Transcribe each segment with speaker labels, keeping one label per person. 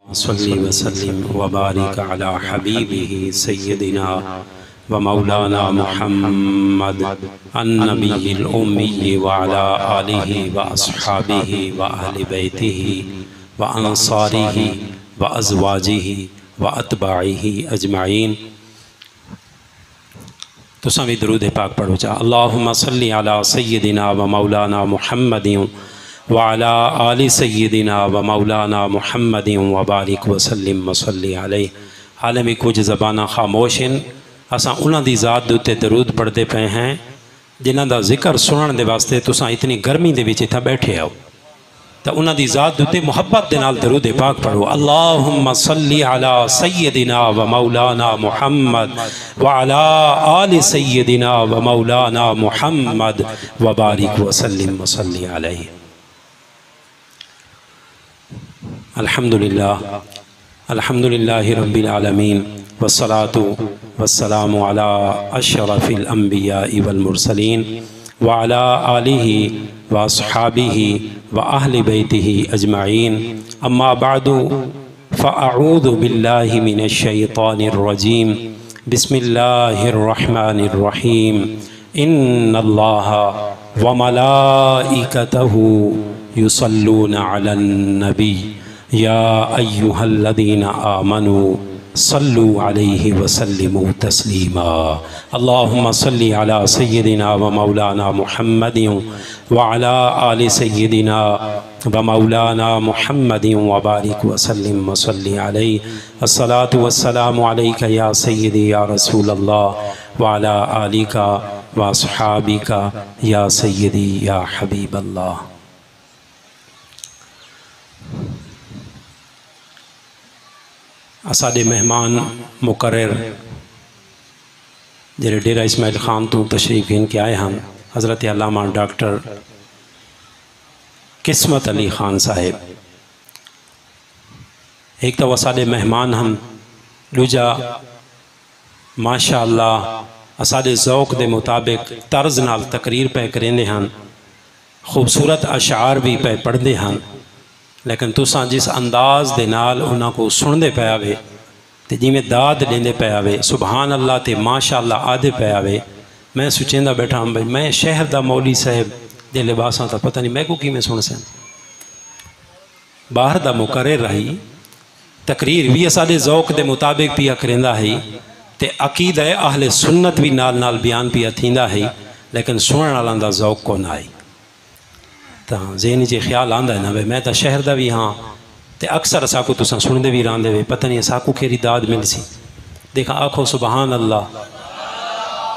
Speaker 1: सल्ली वसल्लिम व बारिक अला हबीबिही सय्यदिना व मौलाना मुहम्मद अन्नबिय्यिल उम्मी व अला आलिहि व अस्हाबिहि व अहलि बैतिहि व अंसारिहि व अज़वाजिहि व अतबाइहि अजमाइन। तो सभी दरूद पाक पढ़ो चा। अल्लाहुम्मा सल्ली अला सय्यदिना व मौलाना मुहम्मदिन व अला आलि सय्यदिना व मौलाना मुहम्मदिन व बारिक वसल्लिम वसल्ली अलैहि। हाल में कुछ ज़बाना खामोशन असां उन्हां दी ज़ात दे उत्ते दरूद पढ़ते पे हैं जिन्हां दा जिक्र सुनने दे वास्ते तुसां इतनी गर्मी दे विच इत्थे बैठे हो, तो उन्हां दी ज़ात दे उत्ते मुहब्बत दे नाल दरूद पाक पढ़ो। अल्लाहुम्मा सल्ली अला सय्यदिना व मौलाना मुहम्मद व अला आलि सय्यदिना व मौलाना मुहम्मद व बारिक वसल्लिम वसल्ली अलैहि। अल्हम्दुलिल्लाह अल्हम्दुलिल्लाहि रब्बिल आलमीन वस्सलातु वस्सलामु अला अशरफिल अंबियाइ वल मुरसलीन व अला आलिहि व अस्हाबिहि व अहलि बैतिहि अजमाइन। अम्मा बादु फ़अऊज़ु बिल्लाहि मिनश शैतानिर रजीम। बिस्मिल्लाहिर रहमानिर रहीम। इन्नल्लाहा व मलाइकतहु युसल्लूना अलन नबी या अय्युहल्लज़ीना आमनू सल्लु अलैहि वसल्लिमु तस्लीमा। अल्लाहुम्मा सल्ली अला सय्यदिना व मौलाना मुहम्मदिन व अला आलि सय्यदिना व मौलाना मुहम्मदिन व बारिक वसल्लिम वसल्ली अलैहि। अस्सलातु वस्सलामु अलैका या सय्यदी या रसूलल्लाह व अला आलिका व अस्हाबिका या सय्यदी या हबीबल्लाह। असाडे मेहमान मुकर्रर जेरे डेरा इस्माइल खान तो तशरीफ इनके आए हैं हज़रत अल्लामा डॉक्टर किस्मत अली खान साहिब। एक तो असाडे मेहमान हम दूजा माशा अल्लाह असाडे ज़ौक़ दे मुताबिक तर्ज नाल तकरीर पे करेंदे हैं, खूबसूरत अशार भी पे पढ़ते हैं, लेकिन तुसां जिस अंदाज दे नाल उन्हां को सुनते पे आवे ते जिमें दाद देंदे पे आवे सुबहान अल्लाह ते माशा अल्लाह आदे पे आवे। मैं सोचेंदा बैठा हूँ भाई मैं शहर दा मौली साहब दे लिबासां दा पता नहीं मैं को किमें सुन सन। बाहर दा मुकर्रर रही तकरीर भी असाडे ज़ौक़ दे मुताबिक पिया करेंदा है ते अकीदा अहले सुन्नत भी नाल नाल बयान पिया थींदा है, लेकिन सुनण वालां दा ज़ौक़ कोन आई। तो ज़हन च ख्याल आंदा है ना भाई मैं तो शहर का भी हाँ तो अक्सर असाको तुसा सुनते भी रहंदे वे पता नहीं असाको केरी दाद मिलसी। देखा आखो सुबहान अल्लाह।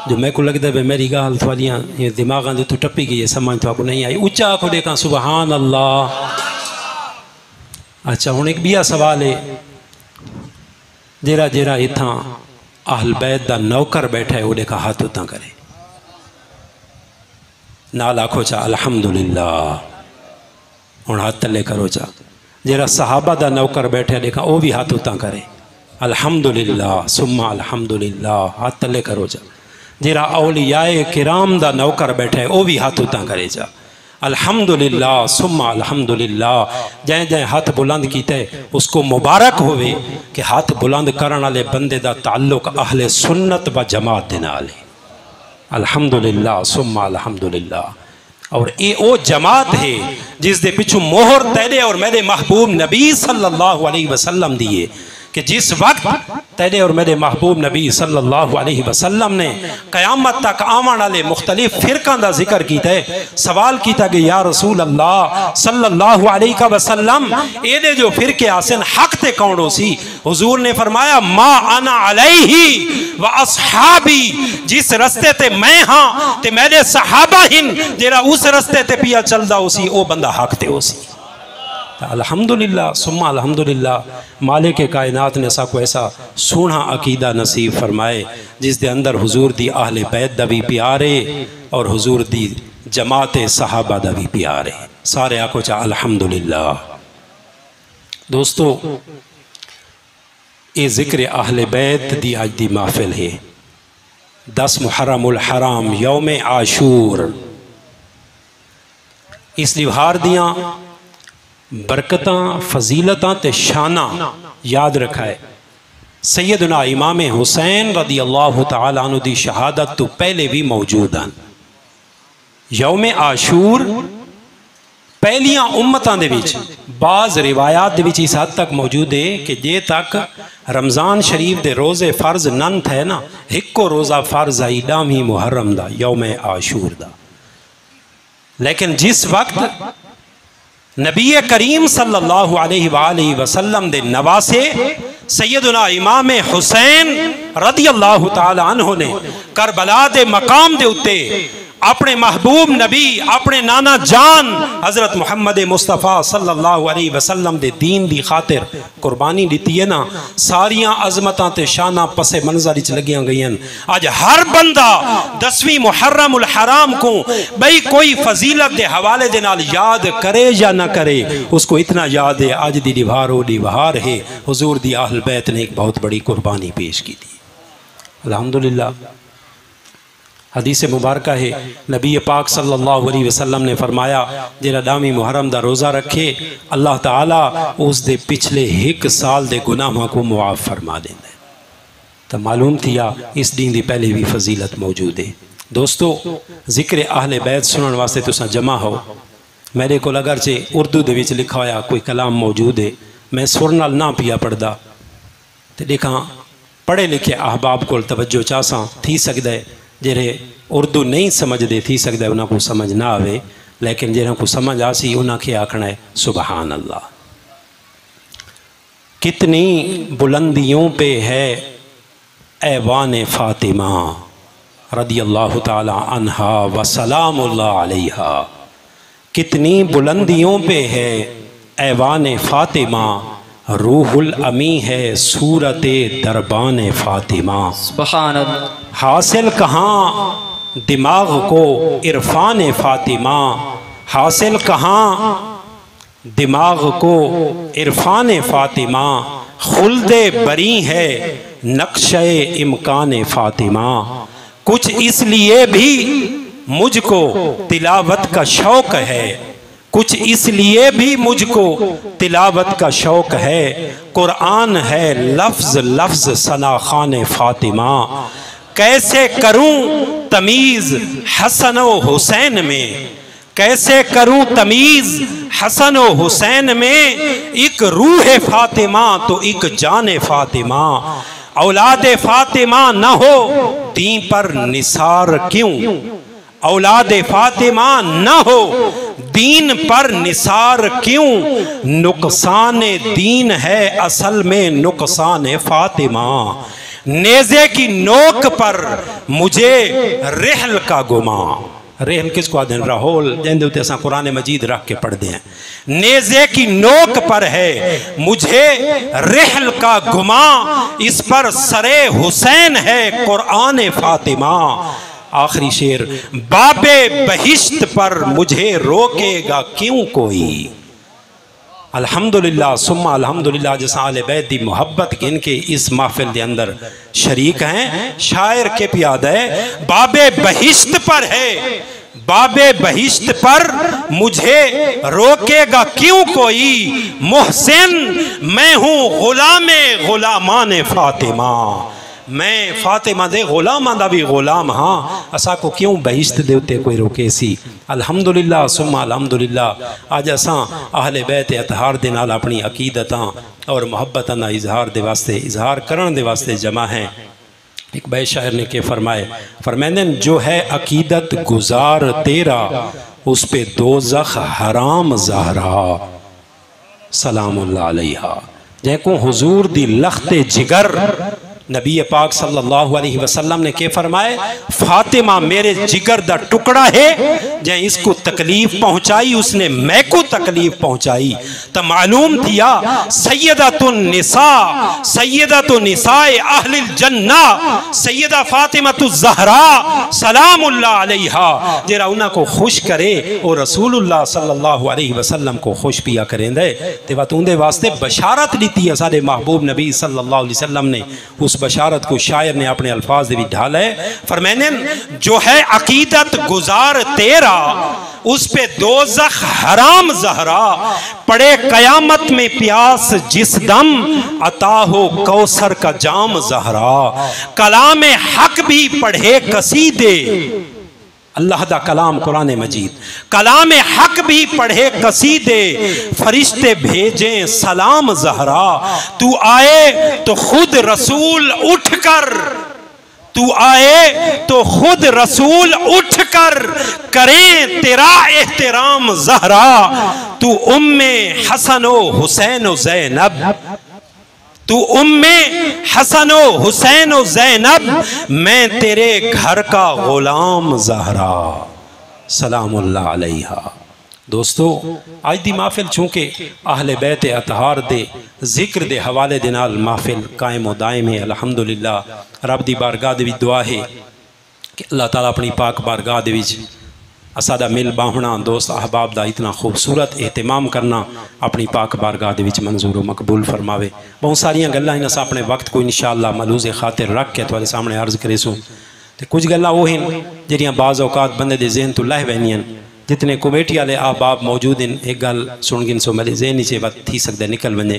Speaker 1: जो मैं को लगता है मेरी गाल थोड़ियाँ ये दिमाग दे तो टप्पी गई है समझ तो नहीं आई। उच्चा आखो देखा सुबहान अल्लाह। अच्छा हुण एक बिया सवाल है जेरा जेरा इत्थां अहल बैत दा नौकर बैठा है वो देखा हाथ उतां करे नाल आखो चा अल्हम्दुलिल्लाह। हुण हाथ तले करो चा। जेरा सहाबा दा नौकर बैठे देखा वो भी हाथ उतां करे अल्हम्दुलिल्लाह सुम्मा अल्हम्दुलिल्लाह हाथ तले करो चा। जेरा औलियाए किराम दा नौकर बैठे वो भी हाथ उतां करे चा अल्हम्दुलिल्लाह सुम्मा अल्हम्दुलिल्लाह। जै जै हाथ बुलंद कीते उसको मुबारक होवे कि हाथ बुलंद करने वाले बंदे दा ताल्लुक अहले सुन्नत व जमात दे नाल है। अल्हम्दुलिल्लाह सुम्मा अल्हम्दुलिल्लाह। और ये वो जमात है जिस दे पिछू मोहर तेरे और मेरे महबूब नबी सल्लल्लाहु अलैहि वसल्लम दिए कि जिस वक्त तेरे और मेरे महबूब नबी सल्लल्लाहु अलैहि वसल्लम ने क़यामत तक आवन वाले मुख्तलिफ फ़िरक़ां दा जिक्र कीता है। सवाल कीता कि या रसूल अल्लाह सल्लल्लाहु अलैहि वसल्लम एदे जो फ़िरके आसन हक ते कौन सी? हुजूर ने फरमाया मा अना अलैहि व अस्हाबी। जिस रस्ते ते मैं हाँ ते मेरे सहाबा हिन जेरा उस रस्ते ते पिया चलदा उसी ओ बंदा हक ते उसी। अल्हम्दुलिल्लाह सुम्मा अल्हम्दुलिल्लाह। मालिक कायनात ने साको ऐसा सोना अकीदा नसीब फरमाए जिस दे अंदर हुजूर दी अहले बैत दा भी प्यार है और हुजूर दी जमात सहाबा दा भी प्यार है। सारे आखो चा अल्हम्दुलिल्लाह। दोस्तों ये जिक्र अहले बैत दी आज दी महफिल है। 10 मुहर्रमुल हराम यौम आशूर इस लिहार दियाँ बरकतां फजीलतां ते शाना याद रखा है। सैयदना इमाम हुसैन रदी अल्लाह तआला अन्हु दी शहादत तो पहले भी मौजूद हैं। यौम आशूर पहलियां उम्मतां दे विच बाज़ रिवायात दे विच इस हद तक मौजूद है कि जे तक रमज़ान शरीफ दे रोज़े फ़र्ज नन थे ना, हिक्को रोज़ा फ़र्ज आई 10वीं मुहर्रम दा, यौम आशूर दा। लेकिन जिस वक्त नबी करीम सल्लल्लाहु अलैहि वसल्लम दे नवासे सैयदना इमाम हुसैन रदी अल्लाह तआला अन्हु ने करबला दे मकाम दे उत्ते अपने महबूब नबी अपने नाना जान हजरत मुहम्मद मुस्तफ़ा सल्लल्लाहु अलैहि वसल्लम दे दीन दी खातिर कुर्बानी दी है ना, सारियां अजमतां ते शाना पसे मंजर च लगियां गई। आज हर बंदा 10वीं मुहर्रमुल हराम को भाई कोई फजीलत के हवाले दे नाल याद करे या ना करे, उसको इतना याद है अज दी दिवारो दिवार है हुजूर दी अहल बैत ने एक बहुत बड़ी कुर्बानी पेश की थी। अल्हम्दुलिल्लाह हदीस मुबारक है, नबी पाक सल्लल्लाहु अलैहि वसल्लम ने फरमाया जेड़ा 10वीं मुहर्रम दा रोज़ा रखे अल्लाह ताला उस दे पिछले 1 साल दे गुनाहों को मुआफ़ फरमा देंदा है। तो मालूम थिया इस दीन दी पहले भी फजीलत मौजूद है। दोस्तों जिक्र अहले बैत सुनने वास्ते तुसा जमा हो। मेरे को अगरचे उर्दू दे विच लिखा होया कोई कलाम मौजूद है, मैं सुर नाल ना पिया पढ़दा तो देखा पढ़े लिखे अहबाब को तवज्जो चाहसा थी सकदा है। जेरे उर्दू नहीं समझते थी सकता है उन्होंने को समझ ना आवे, लेकिन जिन्होंने को समझ आसी उन्होंने आखना है सुबहान अल्लाह। कितनी बुलंदियों पे है ऐवान फ़ातिमा रदी अल्लाह ताला अन्हा व सलामुल्लाह अलैहा। कितनी बुलंदियों पे है ऐवान फ़ातिमा, रूहुल अमी है सूरते दरबान फ़ातिमा। सुभान अल्लाह। हासिल कहाँ दिमाग को इरफान फ़ातिमा, हासिल कहाँ दिमाग को इरफान फ़ातिमा, खुल्दे बरी है नक्शे इम्कान फ़ातिमा। कुछ इसलिए भी मुझको तिलावत का शौक़ है, कुछ इसलिए भी मुझको तिलावत का शौक़ है, कुरान है लफ्ज़ लफ्ज़ सना खान फ़ातिमा। कैसे करूं तमीज़ हसन व हुसैन में, कैसे करूं तमीज़ हसन व हुसैन में, एक रूह फ़ातिमा तो एक जान फ़ातिमा। औलाद फ़ातिमा न हो दीन पर निसार क्यों, औलाद फ़ातिमा न हो दीन पर निसार क्यों, नुकसान दीन है असल में नुकसान फ़ातिमा। नेज़े की नोक पर मुझे रहल का गुमा, रहल किसको आते हैं राहोल जैसे उत्ते असा कुरान मजीद रख के पढ़ते हैं। नेज़े की नोक पर है मुझे रहल का गुमा, इस पर सरे हुसैन है कुरान फ़ातिमा। आखिरी शेर, बाबे बहिश्त पर मुझे रोकेगा क्यों कोई। अल्हम्दुलिल्लाह सुम्मा अल्हम्दुलिल्लाह जैसा आले बैत दी मोहब्बत इनके इस महफिल के अंदर शरीक हैं। शायर के प्याद है बाबे बहिश्त पर है, बाबे बहिश्त पर मुझे रोकेगा क्यों कोई, मोहसिन मैं हूँ गुलामे गुलामान फ़ातिमा। मैं फातिमा दे गुलामां दा भी गुलाम हाँ, असा को क्यों बहिश्त दे उत्ते कोई रोके सी। अल्हम्दुलिल्लाह सुम्मा अल्हम्दुलिल्लाह अज असा अहले बैत अतहार दे नाल अपनी अकीदतां और मुहब्बतां दा इजहार दे वास्ते इजहार करन दे वास्ते जमा हैं। एक बड़े शायर ने के फरमाए जो है अकीदत गुजार तेरा उस पे दोज़ख हराम ज़हरा सलामुल्लाह अलैहा। जैको हुजूर दी लख्ते जिगर नबी पाक सल्लल्लाहु अलैहि वसल्लम ने के फरमाए फातिमा मेरे जिगर दा टुकड़ा है, जै इसको तकलीफ पहुंचाई उसने मैं को तकलीफ पहुंचाई। तो मालूम थिया सैयदतुन निसा सैयदतुन निसाए अहलिल जन्ना सैयदा फातिमातु ज़हरा सलामुल्लाह अलैहा। जेरा उन्हां को खुश करे और रसूलुल्लाह सल्लल्लाहु अलैहि वसल्लम को खुश पिया करेंदे ते बात उनदे वास्ते बशारत दी है सारे महबूब नबी सल्लल्लाहु अलैहि वसल्लम ने। उस बशारत को शायर ने अपने अल्फाज भी ढाला है। फरमाने जो है अकीदत गुजार तेरा उस पे दोज़ख हराम ज़हरा, पड़े कयामत में प्यास जिस दम अता हो कौसर का जाम ज़हरा। कलाम हक भी पढ़े कसीदे, अल्लाह दा कलाम कुरान मजीद, कलाम हक भी पढ़े कसीदे, फरिश्ते भेजें सलाम ज़हरा। तू आए तो खुद रसूल उठकर, तू आए तो खुद रसूल उठकर करें तेरा एहतराम ज़हरा। तू उम्मे हसन व हुसैन व ज़ैनब, तू उम्मे हसन व हुसैन व ज़ैनब, मैं तेरे घर का गुलाम ज़हरा सलामुल्लाह अलैहा। दोस्तों आज दी महफिल चूँकि अहले बैत अतहार दे जिक्र दे हवाले दे नाल महफिल कायम व दायम है। अल्हम्दुलिल्लाह रब दी बारगाह दे विच दुआ है कि अल्लाह ताला अपनी पाक बारगाह दे विच असादा मिल बाहना दोस्त अहबाब दा इतना खूबसूरत एहतमाम करना अपनी पाक बारगाह दे विच मंजूर व मकबूल फरमावे। बहुत सारियां गल्लां इन असां अपने वक्त को इंशाअल्लाह मलूज़ खातिर रख के तुहाडे सामने अर्ज़ करेसूं। ते कुछ गल्लां वो हैं जिहड़ियां बाज़ औकात बंदे दे ज़हन तो लह वैंदियां। जितने कमेटी वाले अहबाब मौजूद हैं एक गल सुन गिन सो मेरे ज़हन च वत थी सकदा निकल वञे।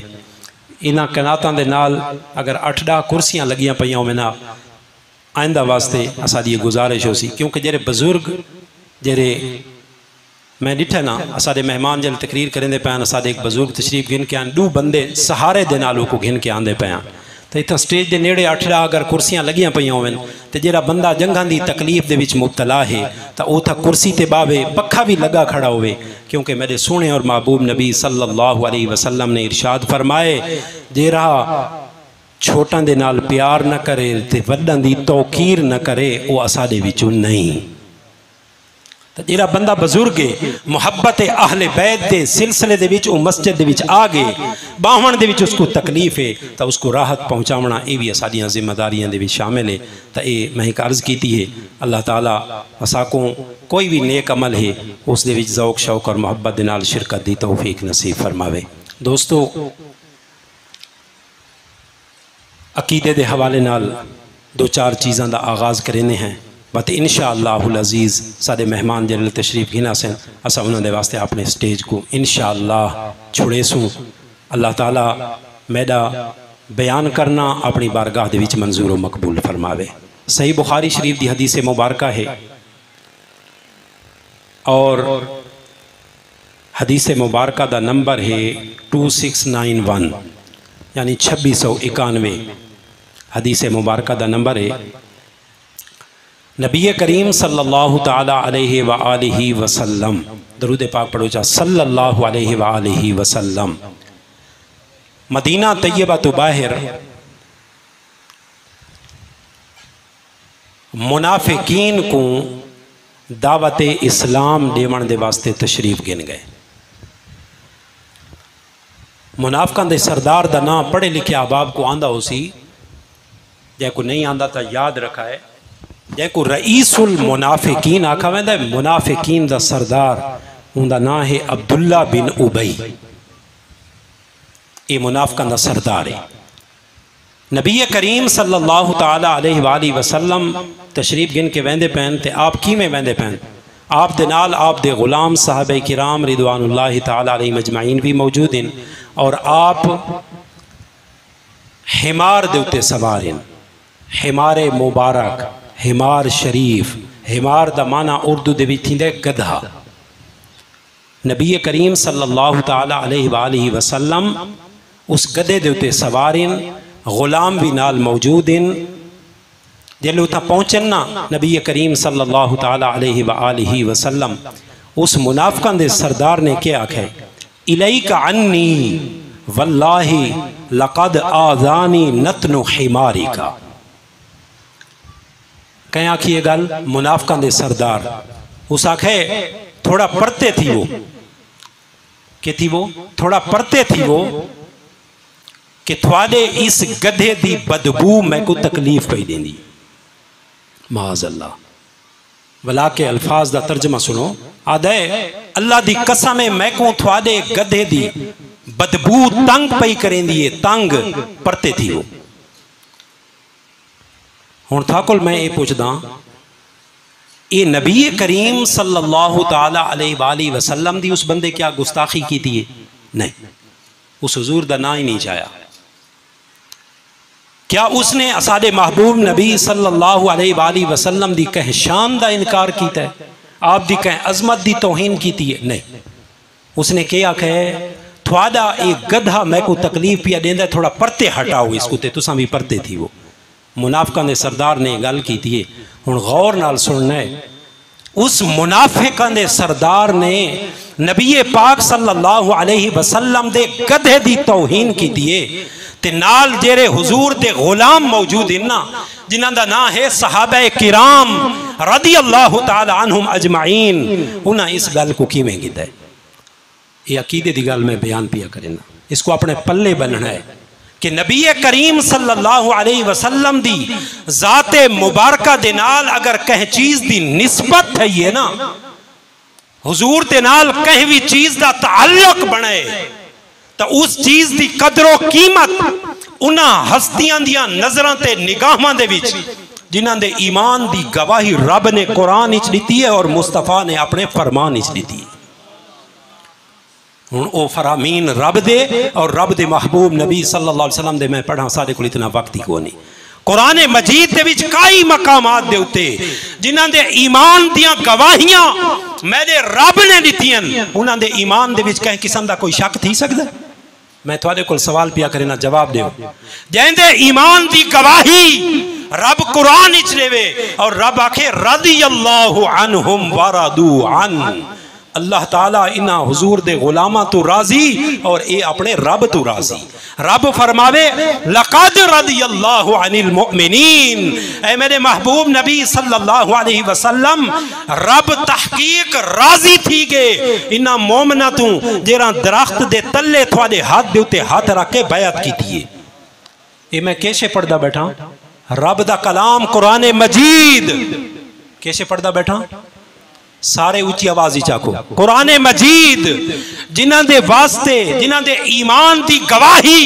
Speaker 1: इन्हां कनातां दे नाल अगर 8-10 कुर्सियां लगियां पईयां होवे ना आइंदा वास्ते असादी गुजारिश हो सी, क्योंकि जेरे बुजुर्ग जेरे मैं डिठा ना असादे मेहमान जल तकरीर करेंदे पैन, असादे एक बुजुर्ग तशरीफ गिन के आन 2 बंदे सहारे दे नाल को गिन के आंदे पैन। तो इतना स्टेज के नेड़े 8 अगर कुर्सियां लगियां पईयां होवन तो जेड़ा बंदा जंघां दी तकलीफ दे विच मुब्तला है तो वो था कुर्सी ते बावे पखा भी लगा खड़ा होवे, क्योंकि मेरे सोने और महबूब नबी सल्लल्लाहु अलैहि वसल्लम ने इरशाद फरमाए जेड़ा छोटां दे नाल प्यार न करे ते वड्डां दी तौकीर न करे वो असादे विचों नहीं। तो जेड़ा बंदा बुजुर्ग है मुहब्बत अहले बैत के सिलसिले दे विच मस्जिद दे विच आ गए बाहण दे विच उसको तकलीफ है तो उसको राहत पहुँचावना ये भी असादियाँ जिम्मेदारियां दे विच शामिल है। तो ये मैं एक अर्ज़ की है अल्लाह ताला असाको कोई भी नेक अमल है उस दे विच ज़ौक शौक और मुहब्बत दे नाल शिरकत दी तौफीक नसीब फरमावे। दोस्तों अकीदे दे हवाले नाल 2-4 चीज़ों का आगाज़ करेंगे हैं बट इंशाअल्लाहुल अज़ीज़ साडे मेहमान जिन्हें तशरीफ गिना सन असा उन्होंने वास्ते अपने स्टेज को इंशाअल्लाह छुड़ेसूँ। अल्लाह ताला मेरा बयान करना अपनी बारगाह दे विच मंजूर व मकबूल फरमावे। सही बुखारी शरीफ की हदीस मुबारक है और हदीस मुबारक का नंबर है 2691 यानी 2691 हदीस मुबारक का नंबर है। नबी करीम सल्लल्लाहु ताला अलैहि व आलिहि वसल्लम, दरूद पाक पढ़ो जा सल्लल्लाहु अलैहि व आलिहि वसल्लम, मदीना तैयबा तो बाहर मुनाफिकीन को दावत इस्लाम देवन दे वास्ते तशरीफ गिन गए। मुनाफिकां दे सरदार दा नाम पढ़े लिखे अहबाब को आंदा हो सी, जै को नहीं आंदा तो याद रखा है, जै को रईसुल मुनाफिकीन आखा वेंदा है। मुनाफिकीन दा सरदार उनका नाम है अब्दुल्ला बिन उबई, ये मुनाफिकां दा सरदार है। नबी करीम सल्लल्लाहु ताला अलैहि वसल्लम तशरीफ गिन के वेंदे पैन ते आप किवें वेंदे पैन, आप दे नाल आप दे गुलाम साहबे किराम रिदवानुल्लाहि ताला अलैहिम अजमाइन भी मौजूद हैं और आप हिमार दे उत्ते सवार हैं। हिमारे मुबारक, हिमार शरीफ, हिमार दा माना उर्दू दे विच थींदे गधा। नबी करीम सल्लल्लाहु ताला अलैहि वसल्लम उस गधे दे उत्ते सवार हैं, गुलाम भी नाल मौजूद हैं। जल्ले उता पहुँचन ना नबी करीम सल्लल्लाहु ताला अलैहि वसल्लम उस मुनाफिकां दे सरदार ने क्या आखे, इलैका अन्नी वल्लाहि लक़द आज़ानी नतनु हिमारिका। कहीं आखिए गल मुनाफिकां दे सरदार उस आखे थोड़ा परते थी वो कि थी वो थोड़ा परते थी वो कि थोड़े इस गधे दी बदबू मैं को तकलीफ पई देंदी। माज़अल्लाह वला के अल्फाज दा तर्जमा सुनो, आदे अल्लाह दी कसम है मैं को थोड़े गधे दी बदबू तंग पई करेंदी है, तंग परते थी वो। हुण थाकुल मैं ये पुछदा, ये नबी करीम सल्लल्लाहु ताला अलैहि वसल्लम दी उस बंदे क्या गुस्ताखी की थी? नहीं, उस हुजूर दा ना ही नहीं चाया। क्या उसने असादे महबूब नबी सल्लल्लाहु अलैहि वसल्लम दी कह शान दा इनकार कीता है, आप दी कह अजमत दी तौहीन की थी? नहीं, उसने क्या कहे थोड़ा एक गधा मैं को तकलीफ पिया देंदा, थोड़ा परते हटाओ इसको, ते तुसा भी परते थी। वो मुनाफिकां दे सरदार ने गल की थी। हुण गौर नाल सुनना है, उस मुनाफिकां दे सरदार ने नबी पाक सल्लल्लाहु अलैहि वसल्लम दे गधे दी तौहीन की थी, ते नाल जेरे हुजूर दे गुलाम मौजूद इन्ना जिन्हां दा नाम है सहाबा किराम रदी अल्लाह तआला अन्हुम अजमाइन, उन्हां इस गल को किवें कीता है? ये अकीदे दी गल मैं बयान पिया करना, इसको अपने पल्ले बनना है कि नबी करीम सल्लल्लाहु अलैहि वसल्लम दी जाते मुबारका दे नाल अगर कह चीज दी निस्बत है ये ना, हुजूर दे नाल कह भी चीज दा ताल्लुक बने, तो उस चीज दी कदरों कीमत उन्हां हस्तियां दियां नजरां ते निगाहां दे विच जिन्हां दे ईमान दी गवाही रब ने कुरान विच दिती है और मुस्तफा ने अपने फरमान विच दिती है। हुण ओ फरामीन रब दे और रब दे महबूब नबी सल्लल्लाहु अलैहि वसल्लम दे मैं पढ़ा, साडे कोल इतना वक्त ही को नहीं। कुरान मजीद दे विच कई मकामात दे उत्ते जिन्हां दे ईमान दियां गवाहियां मेरे रब ने दित्तियां, उन्हां दे ईमान दे विच कहीं किस्म दा कोई शक थी सकदा? मैं तुहाडे कोल सवाल पिया करना, जवाब दियो। जिंदे ईमान दी गवाही रब कुरान विच देवे और रब आखे रदियल्लाहु अन्हुम वरदू अन, अल्लाह ताला इन्ना हुजूर दे गुलामा तो राजी और ये अपने रब तो राजी। रब फरमावे लक़द रदियल्लाहु अनिल मुमिनीन, ऐ मेरे महबूब नबी सल्लल्लाहु अलैहि वसल्लम रब तहकीक राजी थी के इन्ना मोमना तू जेरा दरख्त दे तले थोड़े हाथ दे उत्ते हाथ रख के बैत की थी। ये मैं कैसे पढ़दा बैठा? रब दा कलाम कुरान मजीद कैसे पढ़दा बैठा? सारे ऊंची आवाज चाको कुरान मजीद जिन्हां दे वास्ते जिन्हां दे ईमान दी गवाही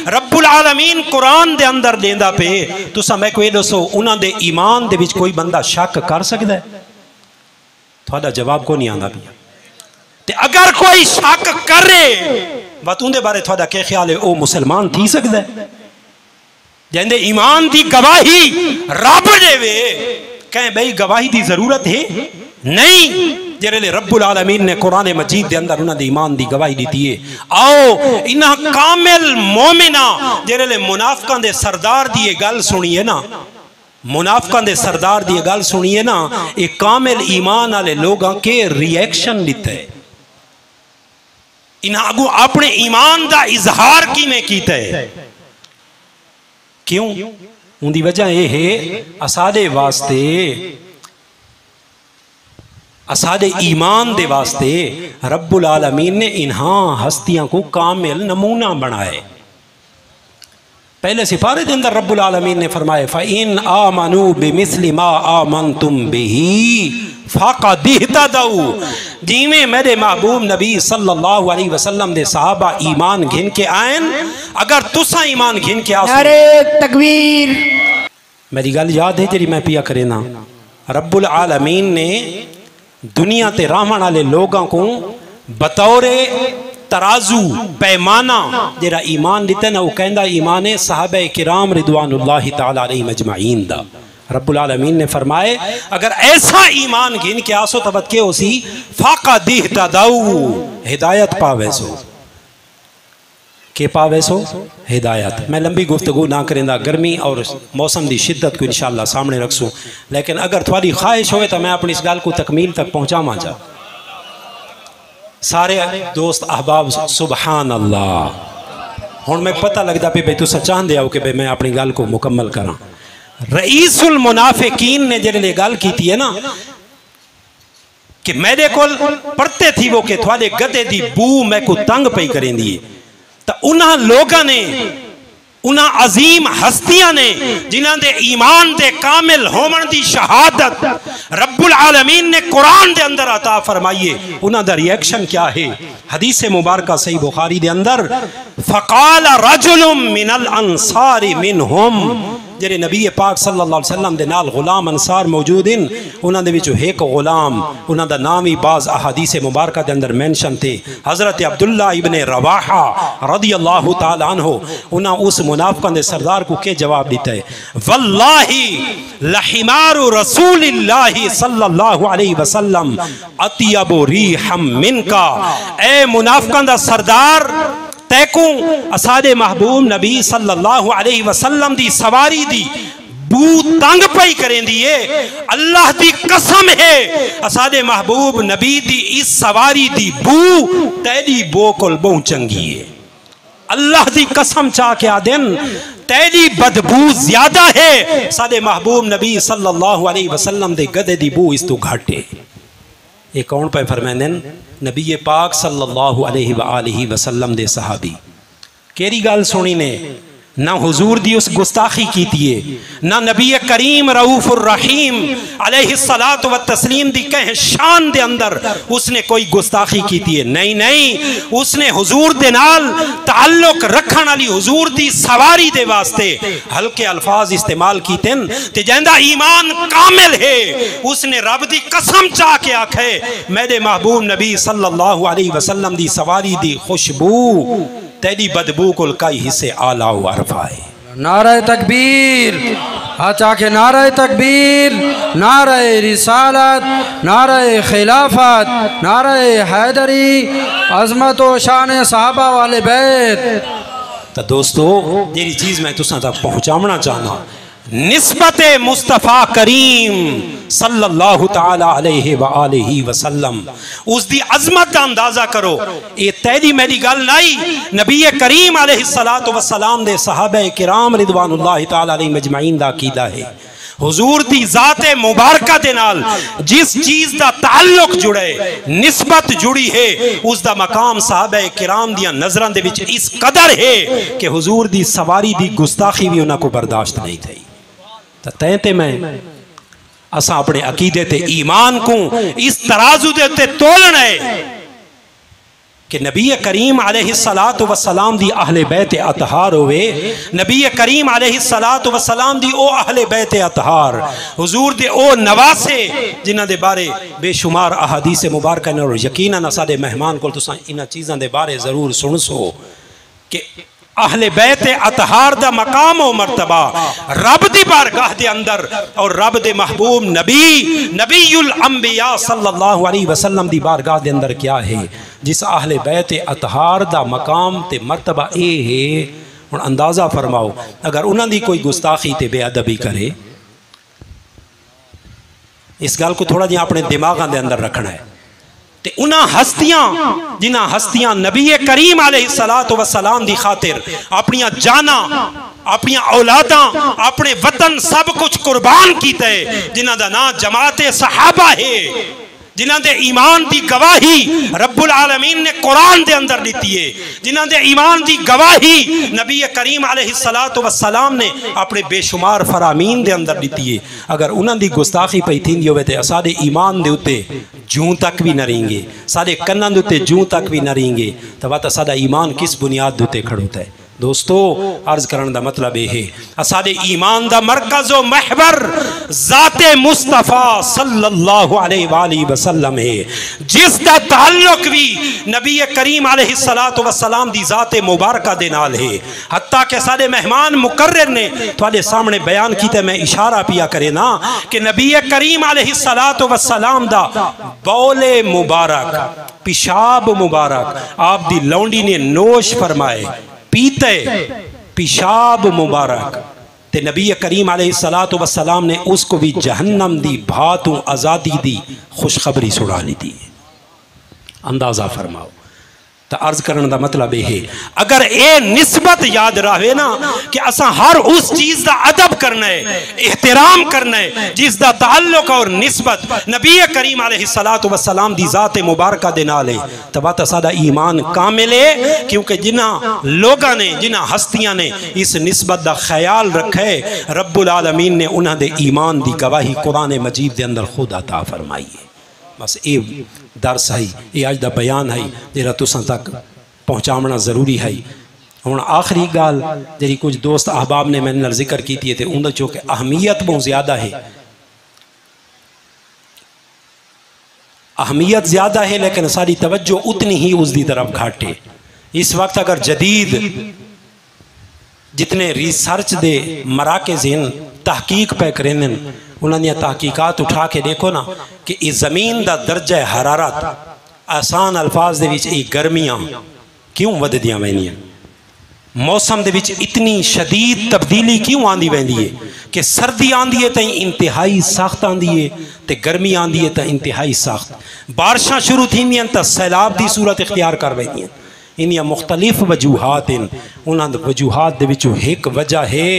Speaker 1: रब्बुल आलमीन कुरान दे अंदर देंदा पे, तुसा मैं कोई दसो उन्हां दे ईमान दे विच कोई बंदा शक कर सकदा है? थोड़ा जवाब को नहीं आंदा पिया। ते अगर कोई शक करे बत उनदे बारे थोड़ा क्या ख्याल है? ओ मुसलमान थी सकदा है? जिंदे ईमान दी गवाही रब देवे कहें भाई गवाही दी जरूरत है नहीं, जेरे रब्बुल आलमीन ने कुरान मजीद के अंदर उन्होंने ईमान की गवाही दी है। आओ इन्हां कामिल मोमिना जेरे मुनाफिकां दे सरदार दी गल सुनिए ना, मुनाफिकां दे सरदार दी गल सुनिए ना, एक कामिल ईमान वाले लोगों के रिएक्शन दिता है। इन्हां अगू अपने ईमान का इजहार किवें कीता है? क्यों? उनकी वजह यह है असादे वास्ते असादे ईमान दे वास्ते रब्बुल आलमीन ने इन्हां हस्तियां को कामिल नमूना बनाए। पहले सिपारे के अंदर रब्बुल आलमीन ने फरमाए फ़इन आमनू बिमिस्लि मा आमनतुम बिही फ़क़द इहतदऊ, जिमें मेरे महबूब नबी सल्लल्लाहु अलैहि वसल्लम दे सहाबा ईमान घिन के आयन, अगर तुसा ईमान घिन के आसो।
Speaker 2: नारे तकबीर।
Speaker 1: मेरी गल याद है तेरी मैं पिया करे ना, रब्बुल आलमीन ने दुनिया ते रहने वाले लोगों को बतौरे तराजू पैमाना जेरा ईमान दिता ना, वो कहंदा ईमान है सहाबा किराम रिदवानुल्लाहि ताला अलैहिम अजमाइन दा। रब्बुल आलमीन ने फरमाए अगर ऐसा ईमान गिन के आसो तब के उसी फ़क़द इहतदऊ, हिदायत पावे सो के पावे सो हिदायत। मैं लंबी गुफ्तगू ना करेंदा, गर्मी और मौसम की शिद्दत को इंशाअल्लाह सामने रखसूँ, लेकिन अगर थोड़ी ख्वाहिश हो तो मैं अपनी इस गल को तकमील तक पहुँचावा जा। सारे दोस्त अहबाब सुबहान अल्लाह। हुण मैं पता लगता भी भाई तुसा चाहते हो कि भाई मैं अपनी गल को मुकम्मल करा। रईसुल मुनाफिकीन ने जेरे गल की है ना कि मेरे को पढ़ते थी वो कि थोड़े गधे की बू मैं को तंग पई करेंदी, तो उन्हां लोगों ने उन्हां अजीम हस्तियां ने जिन्हां दे ईमान दे कामिल होमन दी शहादत रब्बुल आलमीन ने कुरान दे अंदर अता फरमाइए, उन्हां दा रिएक्शन क्या है? हदीस मुबारका सही बुखारी दे अंदर फ़क़ाल रजुलुम मिनल अंसारि मिनहुम, जेरे नबी पाक सल्लल्लाहु अलैहि वसल्लम दे नाल गुलाम अंसार मौजूद हैं, उन्हां दे विचों एक गुलाम, उन्हां दा नाम ही बाज़ अहादीस मुबारका दे अंदर मेंशन थे, हज़रत अब्दुल्ला इब्न रवाहा रदियल्लाहु ताला अन्हु। उन्हां उस मुनाफिकां दे सरदार को के जवाब दिता है, वल्लाही लहिमारु रसूलिल्लाहि सल्लल्लाहु अलैहि वसल्लम अतियबु रिहम मिनका। ए मुनाफिकां दा सरदार, तैकू असादे महबूब नबी सल्लल्लाहु अलैहि वसल्लम दी सवारी दी बू तंग पई करेंदी है। अल्लाह दी कसम है, असादे महबूब नबी दी इस सवारी दी बू तेरी बो कोल बहु चंगी है। अल्लाह दी कसम चा के आदन तेरी बदबू ज्यादा है, सादे महबूब नबी सल्लल्लाहु अलैहि वसल्लम दे गदे दी बू इस तो घट है। ये कौन पे फरमांदे नबी पाक सल्लल्लाहु अलैहि वसल्लम दे सहाबी। केरी गल सुनी ने, ना हुजूर दी उस गुस्ताखी की है, ना नबी करीम रऊफुर रहीम अलैहिस्सलातु व तस्लीम दी कह शान दे अंदर उसने कोई गुस्ताखी की है। नहीं नहीं, उसने हुजूर दे नाल ताल्लुक रखण वाली हुजूर दी सवारी दे वास्ते हल्के अल्फाज इस्तेमाल कीते ते जिंदा ईमान कामिल है, उसने रब दी कसम चा के आखे मेरे महबूब नबी सल्लल्लाहु अलैहि वसल्लम दी सवारी दी खुशबू तेरी बदबू को कई हिस्से आला अरफा है।
Speaker 2: नारे तकबीर, हाथ के नारे तकबीर, नारे रिसालत, नारे खिलाफत, नारे हैदरी, अजमत व शान सहाबा वाले बैत।
Speaker 1: तो दोस्तों जेरी चीज़ मैं तुसां तक पहुँचाना चाहना, निस्बत मुस्तफ़ा करीम सल्लल्लाहु ताला अलैहि व आलिहि वसल्लम, उसकी अजमत का अंदाजा करो। ये तेरी मेरी गल नहीं, नबी करीम अलैहिस्सलातु वस्सलाम दे सहाबा किराम रिदवानुल्लाहि ताला अलैहिम अजमईन दा अकीदा है। हुजूर दी ज़ाते मुबारका दे नाल जिस चीज़ दा ताल्लुक जुड़े, निस्बत जुड़ी है, उसका मकाम सहाबा किराम दियां नज़रां दे विच इस कदर है कि हुजूर दी सवारी दी गुस्ताखी भी उन्हां को बर्दाश्त नहीं थी। तो तैते मैं असा अपने अकीदे ते ईमान को इस तराजू दे उत्ते तोलना है कि नबी करीम अलैहिस्सलातु वस्सलाम दी अहले बैत अतहार होवे, नबी करीम अलैहिस्सलातु वस्सलाम दी ओ अहले बैत अतहार, हुजूर दे ओ नवासे जिन्हां दे बारे बेशुमार अहादीस मुबारका ने, और यकीनन असादे मेहमान को तुसां इन्हां चीज़ां दे बारे जरूर सुन सो कि अहले बैत अतहार दा मकाम और मर्तबा रब दी बारगाह दे अंदर और रब दे महबूब नबीयुल अंबिया सल्लल्लाहु अलैहि वसल्लम दी बारगाह दे अंदर क्या है, जिस अहले बैत अतहार दा मकाम ते मर्तबा ए है। हुण अंदाज़ा फरमाओ, अगर उन्हां दी कोई गुस्ताखी ते बेअदबी करे, इस गल को थोड़ा जिहा अपने दिमागां दे अंदर रखना है। ते उन्हां हस्तियां जिन्हां हस्तियां नबी करीम अलैहिस्सलातु वस्सलाम दी खातिर अपनियां जाना, अपनियां औलादां, अपने वतन सब कुछ कुर्बान कीते, जिन्हां दा नाम जमाते सहाबा है, जिन्हां दे ईमान दी गवाही रब्बुल आलमीन ने कुरान दे अंदर दी है, जिन्हां दे ईमान दी गवाही नबी करीम अलैहिस्सलातु वस्सलाम ने अपने बेशुमार फरामीन दे अंदर दी है। अगर उन्हां दी गुस्ताखी पई थींदी होवे ते असादे ईमान दे उत्ते जूं तक भी न रहेंगे, साडे कन्नां दे उत्ते जूं तक भी न रहेंगे, तो वत साडा ईमान किस बुनियाद दे उत्ते खड़ोता है। दोस्तों अर्ज करने का मतलब यह है, असादे ईमान दा मरकज़ व महवर ज़ाते मुस्तफ़ा सल्लल्लाहु अलैहि वसल्लम है, जिसका ताल्लुक भी नबी करीम अलैहिस्सलातु वस्सलाम दी ज़ाते मुबारका दे नाल है। हत्ता के सारे मेहमान मुकर्रर ने थोड़े सामने बयान किया, मैं इशारा पिया करे ना कि नबी करीम अलैहिस्सलातु वस्सलाम दा बौले मुबारक, पिशाब मुबारक आप दी लौंडी ने नोश फरमाए, पीते पिशाब मुबारक, ते नबी करीम अलैहिस्सलातु वस्सलाम ने उसको भी जहन्नम दी भातों आज़ादी दी खुशखबरी सुना ली थी। अंदाज़ा फरमाओ। तो अर्ज करने का मतलब यह है, अगर ये निस्बत याद रहे ना कि असा हर उस चीज़ का अदब करना है, एहतराम करना है जिसका ताल्लुक और निस्बत नबी करीम अलैहिस्सलातु वस्सलाम दी ज़ात मुबारका दे नाल है, तो बात सादा ईमान कामिल है। क्योंकि जिन्हां लोगों ने, जिन्हां हस्तियां ने इस निस्बत का ख्याल रखा है, रब्बुल आलमीन ने उन्होंने ईमान की गवाही कुरान मजीद के अंदर खुद अता फरमाई है। बस ये दर्स है, ये अज का बयान है, जरा तुसां तक पहुँचाना जरूरी है। हुण आखिरी गाल जी कुछ दोस्त अहबाब ने मेरे नाल जिक्र की थी उन्हें चो कि अहमियत बहुत ज़्यादा है, अहमियत ज़्यादा है लेकिन सारी तवज्जो उतनी ही उसकी तरफ घट है। इस वक्त अगर जदीद जितने रिसर्च दे मराकज़ हैं तहकीक पे करें उन्होंने तहकीकात उठा के देखो ना कि इस ज़मीन का दर्जा हरारत आसान अल्फाज दे गर्मियाँ क्यों वधदियां वैंदियां, मौसम दे विच इतनी शदीद तब्दीली क्यों आंदी वैंदी है कि सर्दी आंदी है तो इंतहाई सख्त आंदी है तो गर्मी आंदी है तो इंतहाई सख्त, बारिशां शुरू थींदियां तो सैलाब की सूरत इख्तियार कर वैंदियां। इनिया मुख्तलिफ वजूहात हैं, उन्होंने वजूहात दे विचों एक वजह है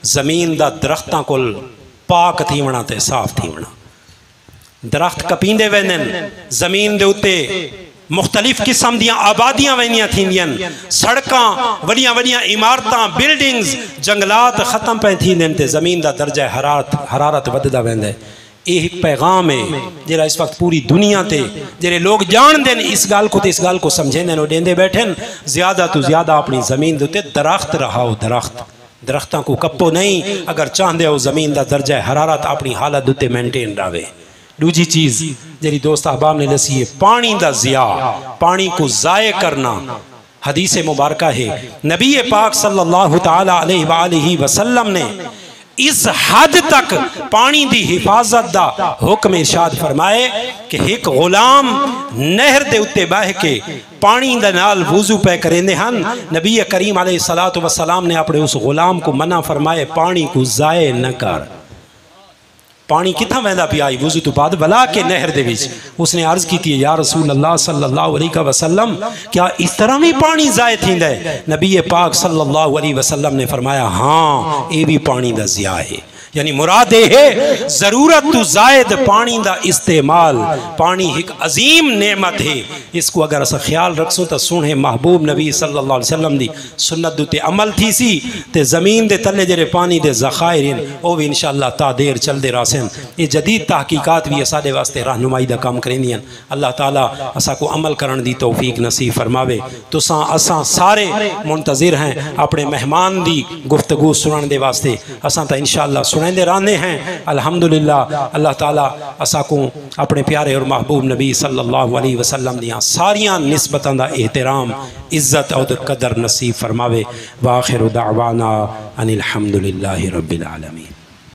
Speaker 1: ज़मीन का दरख्तां कोल पाक थीवना ते साफ थीवना। दरख्त कपींदे वेंदे ज़मीन दे उत्ते मुख्तलिफ किस्म दियाँ आबादियाँ वैनियाँ थींदियां, सड़कां वड्डियां वड्डियां इमारतां बिल्डिंग्स जंगलात खत्म पे थींदे ते ज़मीन का दर्जा हरारत वधदा वेंदा है। यह एक पैगाम है जरा इस वक्त पूरी दुनिया ते जेरे लोग जानते हैं इस गाल को तो इस गाल को समझेंदे और देंदे बैठे ज़्यादा तो ज़्यादा अपनी ज़मीन दे उत्ते दरख्त रहाओ, दरख्तों को कप्पो नहीं अगर चाहते हो ज़मीन का दर्जा हरारत अपनी हालत उत्ते मेनटेन रहे। दूजी चीज़ जी दोस्त अहबाब ने दसी है पानी का ज़िया, पानी को ज़ाय करना। हदीस मुबारक है नबी पाक सल्लल्लाहु तआला अलैहि वसल्लम ने इस हद तक पानी की हिफाजत का हुक्म इरशाद फरमाए कि एक गुलाम नहर के उत्ते बह के पानी दे नाल वुजू पे करेंदे हन, नबी करीम अलैहिस्सलातु वस्सलाम ने अपने उस गुलाम को मना फरमाए पानी को ज़ाय न कर। पानी कितना वहदा पिया वुजू तो बाद भला के नहर दे विच। उसने अर्ज की थी या रसूल अल्लाह सल्लल्लाहु अलैहि वसल्लम क्या इस तरह भी पानी ज़ाय थींदा है? नबी पाक सल्लल्लाहु अलैहि वसल्लम ने फरमाया हाँ ये भी पानी का ज़िया है, यानी मुराद है ज़रूरत तो ज़ायद पानी का इस्तेमाल। पानी एक अजीम नेमत है, इसको अगर अस ख्याल रखसों तो सुने महबूब नबी सल्लल्लाहु अलैहि वसल्लम दी सुन्नत उत्ते अमल थी सी ते ज़मीन दे तले जेरे पानी दे ज़खायर हैं वो भी इंशाअल्लाह तादेर चलते रहसन। ये जदीद तहकीकात भी साडे वास्ते रहनुमाई का काम करेंदियां। अल्लाह ताला असा को अमल करने दी तौफीक नसीब फरमावे। तुसां असां सारे मुंतज़िर हैं अपने मेहमान दी गुफ्तगू सुनने दे वास्ते। असां तो इंशाअल्लाह सुनते रहने हैं अल्हम्दुलिल्लाह। अल्लाह ताला असा को अपने प्यारे और महबूब नबी सल्लल्लाहु अलैहि वसल्लम दियाँ सारियां निस्बतां दा एहतराम इज्जत और कदर नसीब फरमावे। व आखिरु दावाना अनिल हम्दुलिल्लाहि रब्बिल आलमीन।